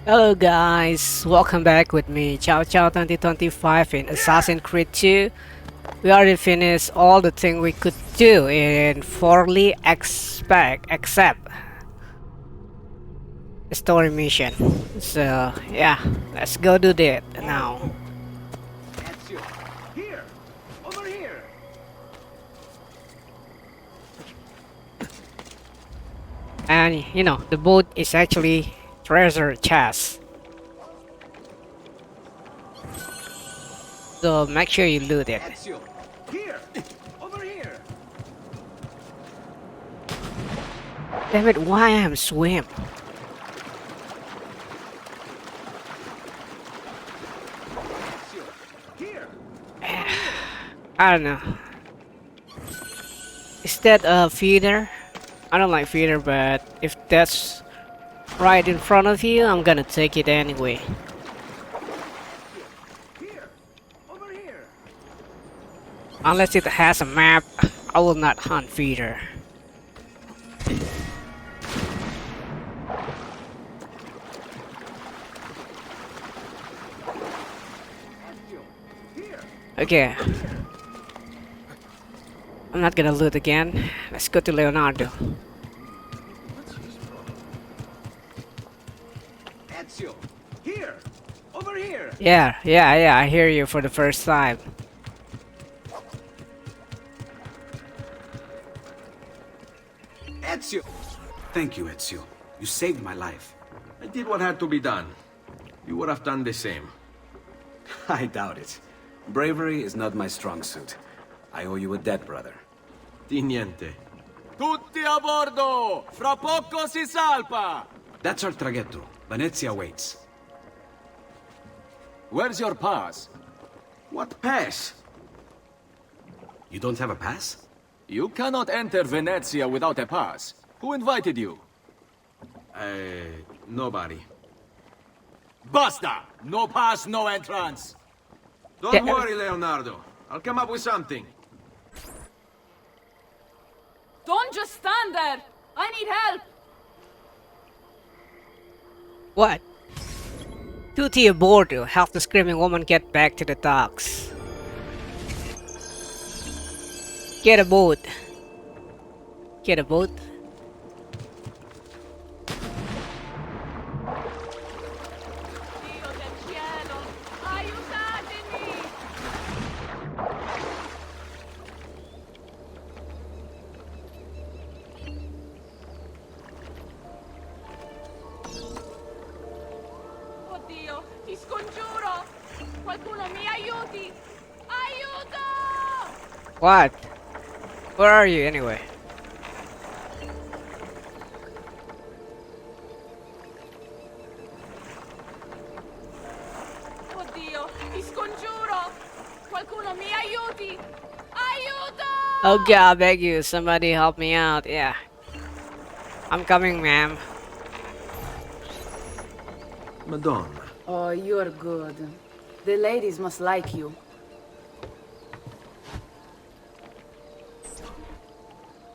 Hello guys, welcome back with me, Ciao Ciao 2025 in Assassin's Creed 2. We already finished all the thing we could do in Forley except the story mission. So yeah, let's go do that now. Ezio! Here! Over here! And you know, the boat is actually treasure chest. So make sure you loot it. Ezio! Here! Over here! Damn it, why am swim? Ezio! Here! I don't know. Is that a feeder? I don't like feeder, but if that's right in front of you, I'm gonna take it anyway. Here! Over here! Unless it has a map, I will not hunt feeder. Ezio! Here! Okay. I'm not gonna loot again. Let's go to Leonardo. Ezio! Here! Over here! Yeah, I hear you for the first time. Ezio! Thank you, Ezio. You saved my life. I did what had to be done. You would have done the same. I doubt it. Bravery is not my strong suit. I owe you a debt, brother. Di niente. Tutti a bordo! Fra poco si salpa! That's our traghetto. Venezia waits. Where's your pass? What pass? You don't have a pass? You cannot enter Venezia without a pass. Who invited you? Nobody. Basta! No pass, no entrance! Don't worry, Leonardo. I'll come up with something. Don't just stand there! I need help! What? Tutti aboard to help the screaming woman get back to the docks. Get a boat. Get a boat. Dio del cielo! Aiutatemi! Oddio, ti scongiuro! Qualcuno mi aiuti! Aiuto! What? Where are you anyway? Oddio, ti scongiuro! Qualcuno mi aiuti! Aiuto! Oh god, I beg you, somebody help me out, yeah. I'm coming, ma'am. Madonna. Oh, you're good. The ladies must like you.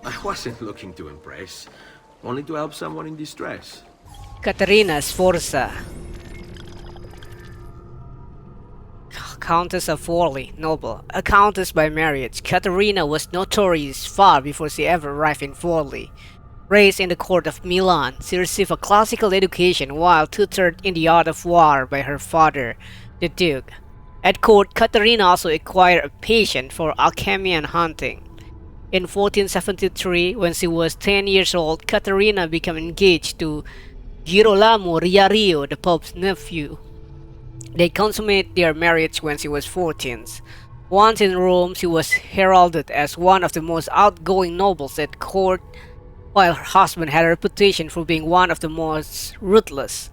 I wasn't looking to impress. Only to help someone in distress. Caterina Sforza. Countess of Forlì, noble. A countess by marriage, Caterina was notorious far before she ever arrived in Forlì. Raised in the court of Milan, she received a classical education while tutored in the art of war by her father, the Duke. At court, Caterina also acquired a passion for alchemy and hunting. In 1473, when she was 10 years old, Caterina became engaged to Girolamo Riario, the Pope's nephew. They consummated their marriage when she was 14. Once in Rome, she was heralded as one of the most outgoing nobles at court, while her husband had a reputation for being one of the most ruthless.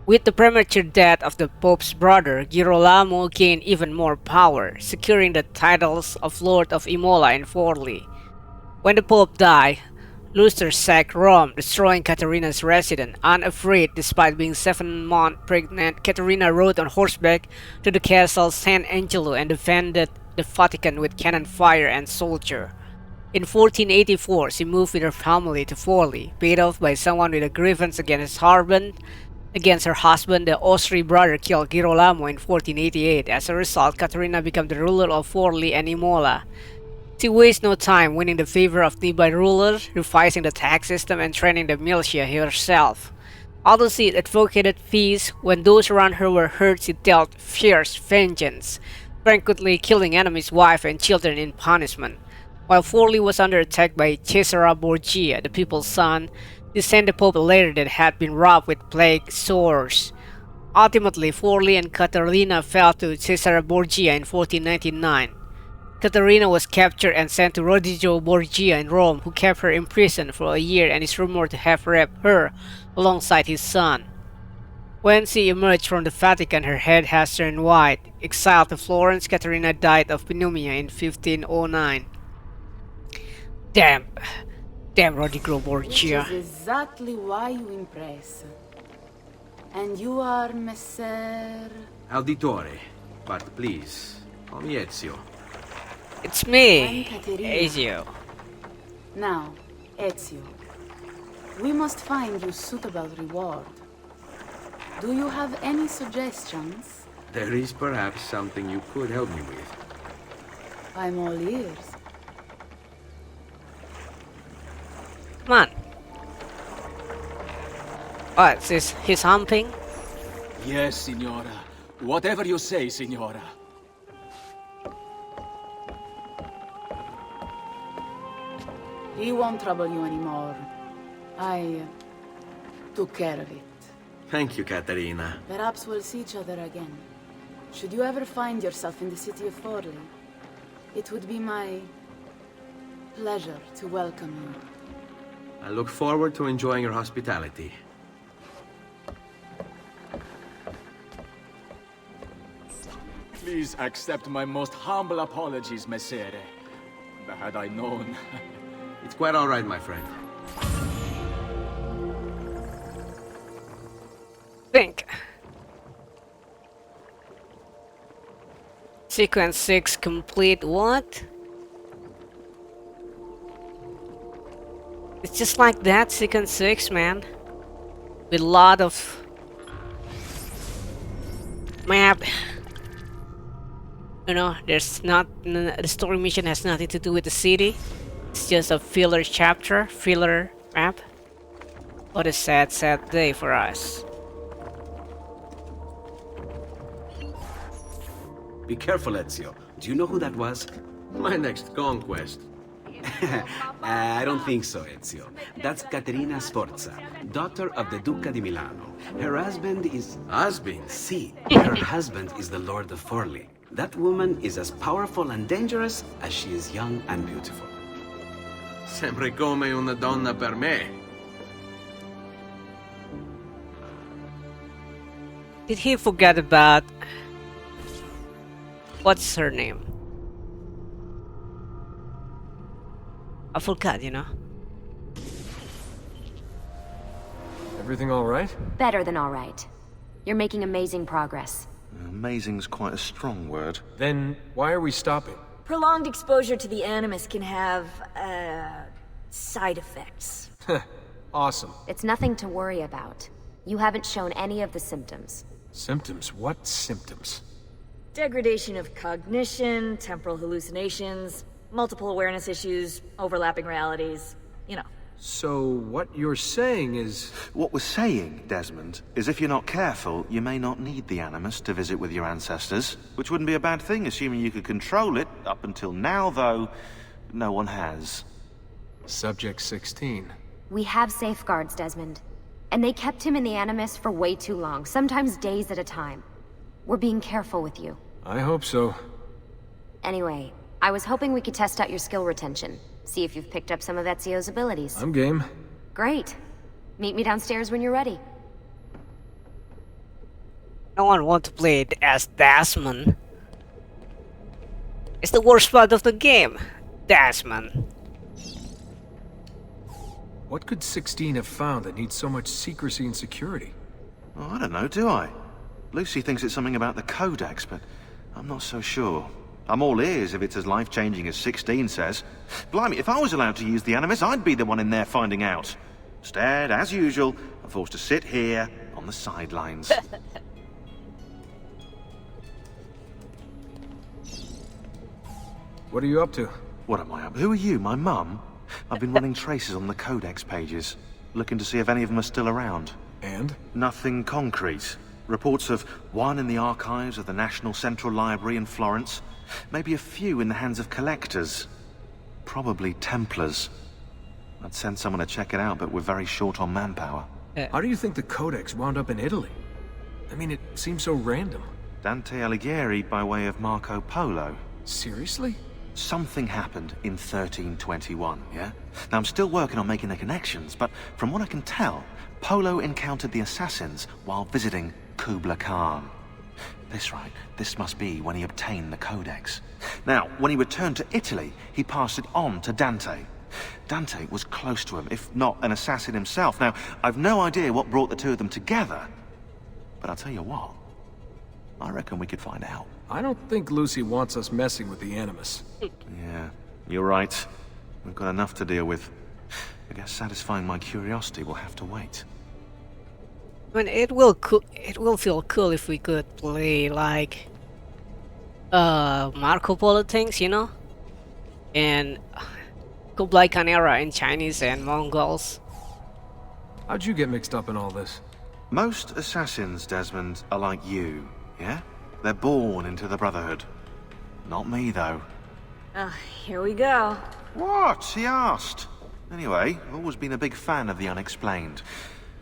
With the premature death of the Pope's brother, Girolamo gained even more power, securing the titles of Lord of Imola and Forlì. When the Pope died, Lucifer sacked Rome, destroying Caterina's residence. Unafraid, despite being 7 months pregnant, Caterina rode on horseback to the castle San Angelo and defended the Vatican with cannon fire and soldier. In 1484, she moved with her family to Forlì, paid off by someone with a grievance against his husband, Against her husband, the Osri brother killed Girolamo in 1488. As a result, Caterina became the ruler of Forli and Imola. She wastes no time winning the favor of nearby rulers, revising the tax system, and training the militia herself. Although she advocated peace, when those around her were hurt, she dealt fierce vengeance, frequently killing enemies' wives and children in punishment. While Forli was under attack by Cesare Borgia, the people's son, she sent the Pope a letter that had been robbed with plague sores. Ultimately, Forli and Caterina fell to Cesare Borgia in 1499. Caterina was captured and sent to Rodigo Borgia in Rome, who kept her imprisoned for a year and is rumored to have raped her alongside his son. When she emerged from the Vatican, her head has turned white. Exiled to Florence, Caterina died of pneumonia in 1509. Damn Rodigo Borgia. Which is exactly why you impress. And you are Messer... Auditore, but please, call me Ezio. It's I'm me, Caterina. Ezio. Now, Ezio, we must find you suitable reward. Do you have any suggestions? There is perhaps something you could help me with. I'm all ears. Come on. What, he's humping? Yes, Signora. Whatever you say, Signora. He won't trouble you anymore. I took care of it. Thank you, Caterina. Perhaps we'll see each other again. Should you ever find yourself in the city of Forli, it would be my pleasure to welcome you. I look forward to enjoying your hospitality. Please accept my most humble apologies, Messere. Had I known... It's quite all right, my friend. Think. Sequence 6 complete. What? It's just like that, sequence 6, man. With a lot of map. You know, there's not... The story mission has nothing to do with the city. It's just a filler chapter, filler map. What a sad, sad day for us. Be careful, Ezio. Do you know who that was? My next conquest. I don't think so, Ezio. That's Caterina Sforza, daughter of the Duca di Milano. Her husband is... Husband? Si, her husband is the Lord of Forli. That woman is as powerful and dangerous as she is young and beautiful. Sempre come una donna per me. Did he forget about... What's her name? I forgot, you know? Everything all right? Better than all right. You're making amazing progress. Amazing's quite a strong word. Then why are we stopping? Prolonged exposure to the Animus can have, side effects. Awesome. It's nothing to worry about. You haven't shown any of the symptoms. Symptoms? What symptoms? Degradation of cognition, temporal hallucinations, multiple awareness issues, overlapping realities, you know. So what you're saying is... What we're saying, Desmond, is if you're not careful, you may not need the Animus to visit with your ancestors, which wouldn't be a bad thing, assuming you could control it. Up until now, though, no one has. Subject 16. We have safeguards, Desmond. And they kept him in the Animus for way too long, sometimes days at a time. We're being careful with you. I hope so. Anyway, I was hoping we could test out your skill retention. See if you've picked up some of Ezio's abilities. I'm game. Great. Meet me downstairs when you're ready. No one wants to play it as Desmond. It's the worst part of the game. Desmond. What could 16 have found that needs so much secrecy and security? Oh, I don't know, do I? Lucy thinks it's something about the Codex, but I'm not so sure. I'm all ears if it's as life-changing as 16 says. Blimey, if I was allowed to use the Animus, I'd be the one in there finding out. Instead, as usual, I'm forced to sit here, on the sidelines. What are you up to? What am I up? Who are you, my mum? I've been running traces on the Codex pages, looking to see if any of them are still around. And? Nothing concrete. Reports of one in the archives of the National Central Library in Florence. Maybe a few in the hands of collectors. Probably Templars. I'd send someone to check it out, but we're very short on manpower. How do you think the Codex wound up in Italy? I mean, it seems so random. Dante Alighieri by way of Marco Polo. Seriously? Something happened in 1321, yeah? Now, I'm still working on making the connections, but from what I can tell, Polo encountered the assassins while visiting Kubla Khan. This must be when he obtained the Codex. Now, when he returned to Italy, he passed it on to Dante. Dante was close to him, if not an assassin himself. Now, I've no idea what brought the two of them together, but I'll tell you what, I reckon we could find out. I don't think Lucy wants us messing with the Animus. Yeah, you're right. We've got enough to deal with. I guess satisfying my curiosity will have to wait. I mean, it will feel cool if we could play like Marco Polo things, you know, and Kublai Khan era in Chinese and Mongols. How'd you get mixed up in all this? Most assassins, Desmond, are like you, yeah? They're born into the Brotherhood. Not me, though. Here we go. What? He asked. Anyway, I've always been a big fan of the unexplained.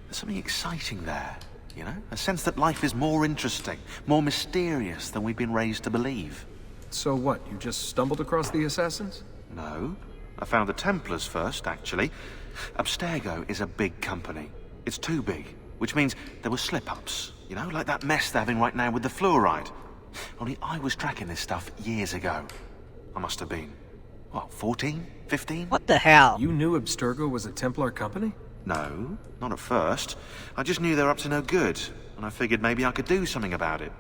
There's something exciting there, you know? A sense that life is more interesting, more mysterious than we've been raised to believe. So what, you just stumbled across the assassins? No. I found the Templars first, actually. Abstergo is a big company. It's too big, which means there were slip-ups. You know, like that mess they're having right now with the fluoride. Only I was tracking this stuff years ago. I must have been, what, 14? 15? What the hell? You knew Abstergo was a Templar company? No, not at first. I just knew they were up to no good, and I figured maybe I could do something about it.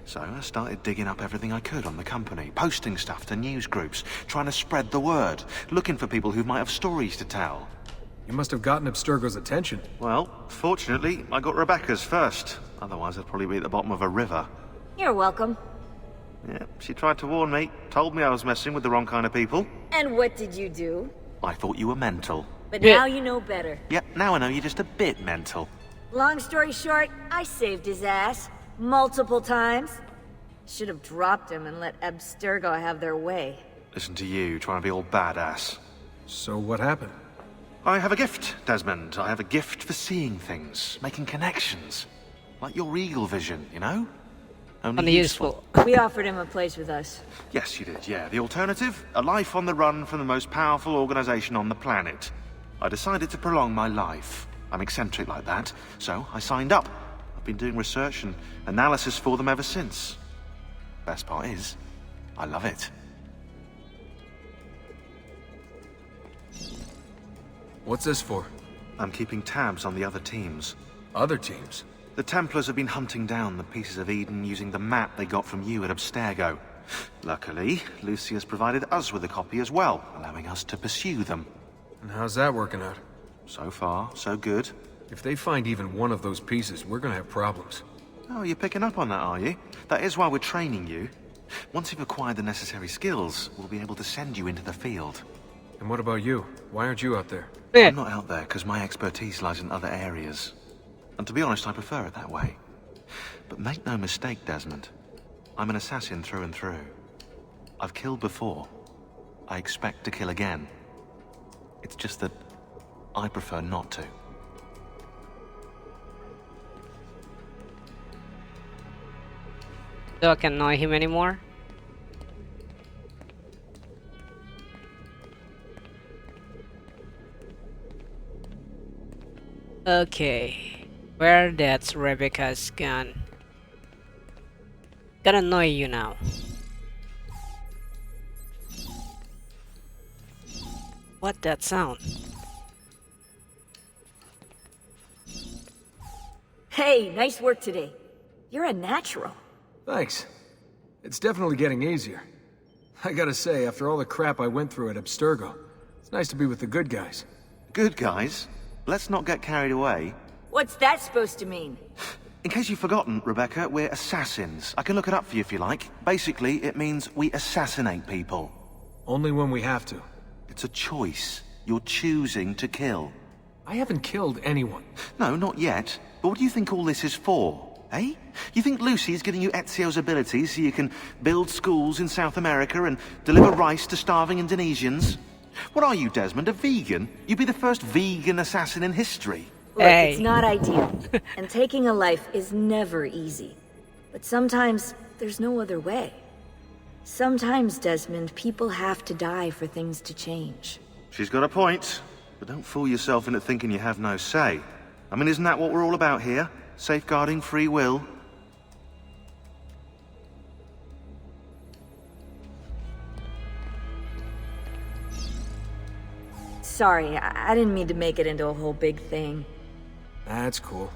So I started digging up everything I could on the company, posting stuff to news groups, trying to spread the word, looking for people who might have stories to tell. You must have gotten Abstergo's attention. Well, fortunately, I got Rebecca's first. Otherwise, I'd probably be at the bottom of a river. You're welcome. Yeah, she tried to warn me, told me I was messing with the wrong kind of people. And what did you do? I thought you were mental. But now you know better. Yep, now I know you're just a bit mental. Long story short, I saved his ass. Multiple times. Should have dropped him and let Abstergo have their way. Listen to you, trying to be all badass. So what happened? I have a gift, Desmond. I have a gift for seeing things, making connections. Like your eagle vision, you know? Only useful. We offered him a place with us. Yes, you did, yeah. The alternative? A life on the run from the most powerful organization on the planet. I decided to prolong my life. I'm eccentric like that, so I signed up. I've been doing research and analysis for them ever since. Best part is, I love it. What's this for? I'm keeping tabs on the other teams. Other teams? The Templars have been hunting down the pieces of Eden using the map they got from you at Abstergo. Luckily, Lucy has provided us with a copy as well, allowing us to pursue them. And how's that working out? So far, so good. If they find even one of those pieces, we're gonna have problems. Oh, you're picking up on that, are you? That is why we're training you. Once you've acquired the necessary skills, we'll be able to send you into the field. And what about you? Why aren't you out there? I'm not out there because my expertise lies in other areas. And to be honest, I prefer it that way. But make no mistake, Desmond. I'm an assassin through and through. I've killed before. I expect to kill again. It's just that I prefer not to. So I can annoy him anymore? Okay. Where that's Rebecca's gun. Gonna annoy you now. What that sound? Hey, nice work today. You're a natural. Thanks. It's definitely getting easier. I gotta say, after all the crap I went through at Abstergo, it's nice to be with the good guys. Good guys? Let's not get carried away. What's that supposed to mean? In case you've forgotten, Rebecca, we're assassins. I can look it up for you if you like. Basically, it means we assassinate people. Only when we have to. It's a choice. You're choosing to kill. I haven't killed anyone. No, not yet. But what do you think all this is for? Eh? You think Lucy's giving you Ezio's abilities so you can build schools in South America and deliver rice to starving Indonesians? What are you, Desmond, a vegan? You'd be the first vegan assassin in history. Look, Hey. it's not ideal. And taking a life is never easy. But sometimes, there's no other way. Sometimes, Desmond, people have to die for things to change. She's got a point. But don't fool yourself into thinking you have no say. I mean, isn't that what we're all about here? Safeguarding free will? Sorry, I didn't mean to make it into a whole big thing. That's cool.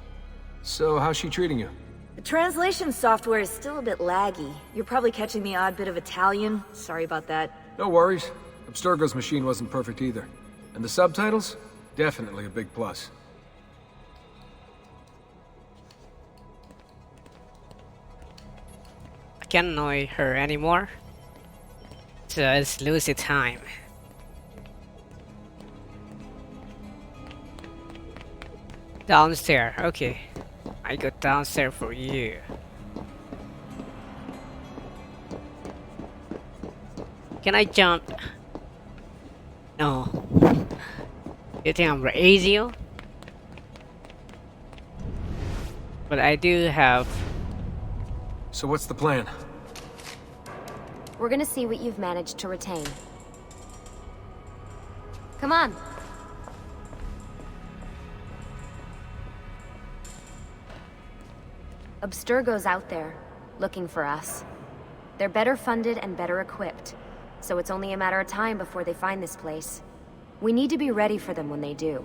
So, how's she treating you? The translation software is still a bit laggy. You're probably catching the odd bit of Italian. Sorry about that. No worries. Abstergo's machine wasn't perfect either. And the subtitles? Definitely a big plus. I can't annoy her anymore. So it's Lucy time. Downstairs, okay. I go downstairs for you. Can I jump? No. You think I'm Ezio? But I do have... So what's the plan? We're gonna see what you've managed to retain. Come on. Abstergo's out there, looking for us. They're better funded and better equipped, so it's only a matter of time before they find this place. We need to be ready for them when they do.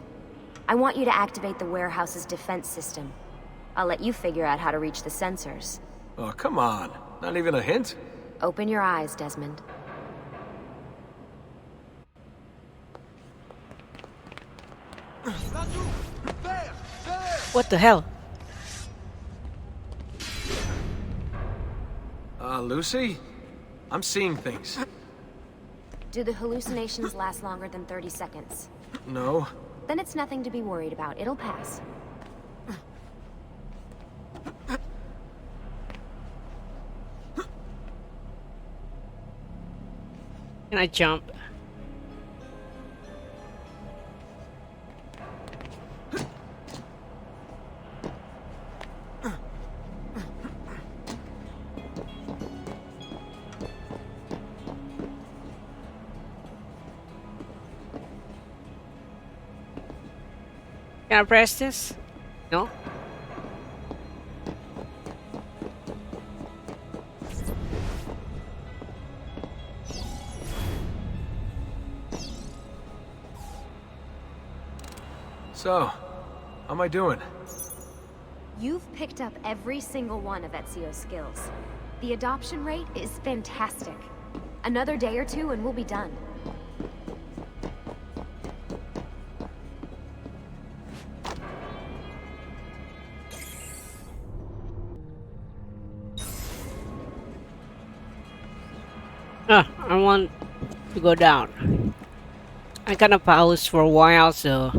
I want you to activate the warehouse's defense system. I'll let you figure out how to reach the sensors. Oh, come on. Not even a hint? Open your eyes, Desmond. What the hell? Lucy? I'm seeing things. Do the hallucinations last longer than 30 seconds? No. Then it's nothing to be worried about. It'll pass. Can I jump? Can I press this? No? So, how am I doing? You've picked up every single one of Ezio's skills. The adoption rate is fantastic. Another day or two and we'll be done. I want to go down. I kinda paused for a while, so...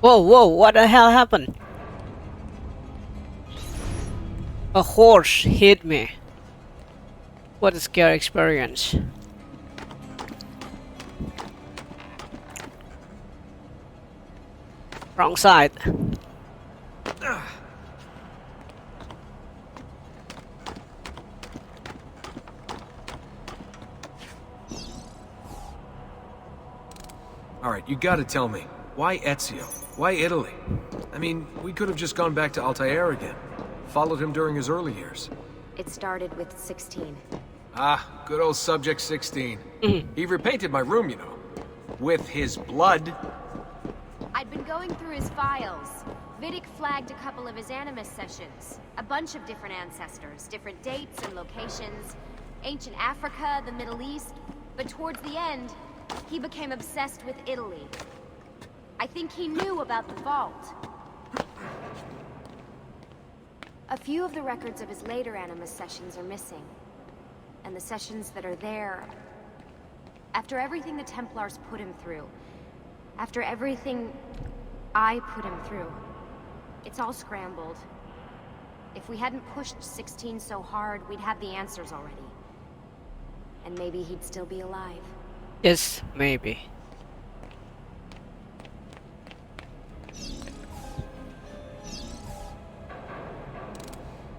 Whoa, whoa, what the hell happened? A horse hit me. What a scary experience. Wrong side. Alright, you gotta tell me. Why Ezio? Why Italy? I mean, we could have just gone back to Altair again. Followed him during his early years. It started with 16. Ah, good old Subject 16. He repainted my room, you know. With his blood. I'd been going through his files. Vidic flagged a couple of his Animus sessions. A bunch of different ancestors, different dates and locations. ancient Africa, the Middle East, but towards the end, he became obsessed with Italy. I think he knew about the vault. A few of the records of his later Animus sessions are missing. And the sessions that are there... After everything the Templars put him through, after everything I put him through, it's all scrambled. If we hadn't pushed 16 so hard, we'd have the answers already. And maybe he'd still be alive. Yes, maybe.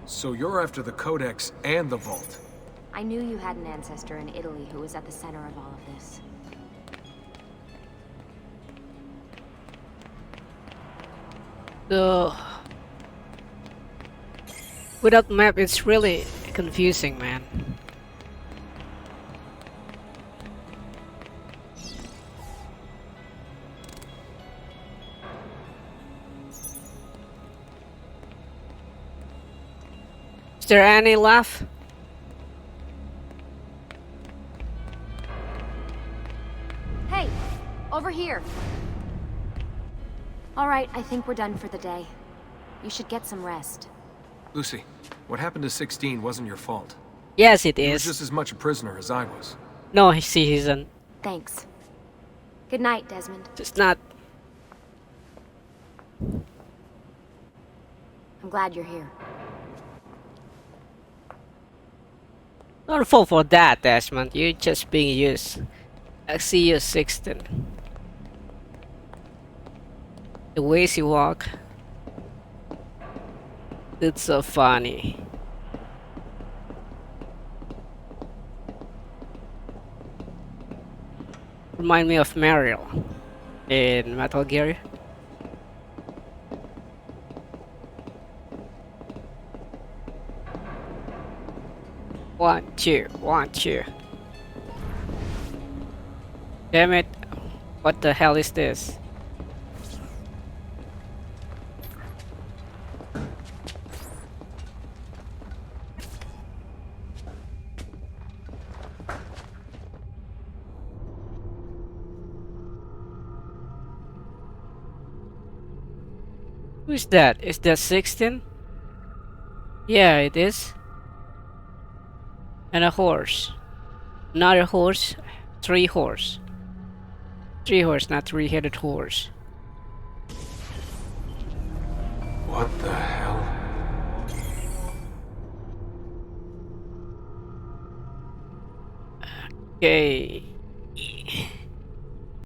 So you're after the Codex and the Vault. I knew you had an ancestor in Italy who was at the center of all of this. So, without map, it's really confusing, man. Is there any left? Hey, over here. All right, I think we're done for the day. You should get some rest. Lucy, what happened to 16 wasn't your fault. Yes, it You were is. just as much a prisoner as I was. No, he isn't. Thanks. Good night, Desmond. It's not. I'm glad you're here. Don't fall for that, Desmond. You're just being used. I see you, 16. The ways you walk. It's so funny. Remind me of Mariel in Metal Gear. One, two, one, two. Damn it. What the hell is this? Who's that? Is that 16? Yeah, it is. And a horse. Another horse. 3 horse. 3 horse, not 3-headed horse. What the hell? Okay.